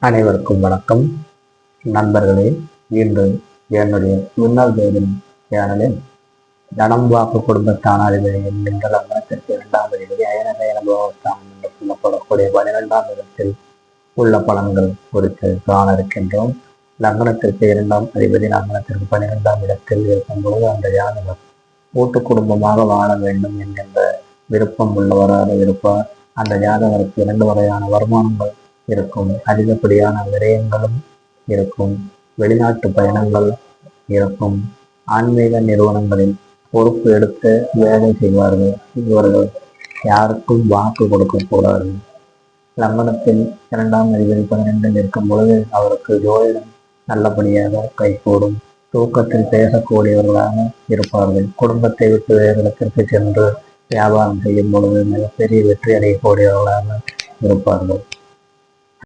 அனைவருக்கும் வணக்கம் நண்பர்களே. இன்று என்னுடைய முன்னாள் ஜோதிடம் சேனலில் தனம் வாக்கு குடும்பஸ்தான அதிபதி என்கின்ற லக்னத்திற்கு 2ஆம் அதிபதி அயனசய அனுபவஸ்தானம் என்று சொல்லப்படக்கூடிய 12ஆம் இடத்தில் உள்ள பலன்கள் குறித்து காண இருக்கின்றோம். லக்னத்திற்கு 2ஆம் அதிபதி லக்னத்திற்கு 12ஆம் இடத்தில் இருக்கும் பொழுது அந்த ஜாதகர் கூட்டு குடும்பமாக வாழ வேண்டும் என்கின்ற விருப்பம் உள்ளவராக இருப்பார். அந்த ஜாதகருக்கு 2 வகையான வருமானங்கள் இருக்கும். அதிகப்படியான விரயங்களும் இருக்கும். வெளிநாட்டு பயணங்கள் இருக்கும். ஆன்மீக நிறுவனங்களில் பொறுப்பு எடுத்து வேலை செய்வார்கள். இவர்கள் யாருக்கும் வாக்கு கொடுக்கக்கூடாது. லக்னத்தில் 2ஆம் அதிபதி 12 இருக்கும் பொழுது அவருக்கு ஜோதிடம் நல்லபடியாக கைகூடும். தூக்கத்தில் பேசக்கூடியவர்களாக இருப்பார்கள். குடும்பத்தை விட்டு வேறு இடத்திற்கு சென்று வியாபாரம் செய்யும் பொழுது மிகப்பெரிய வெற்றி அடையக்கூடியவர்களாக இருப்பார்கள்.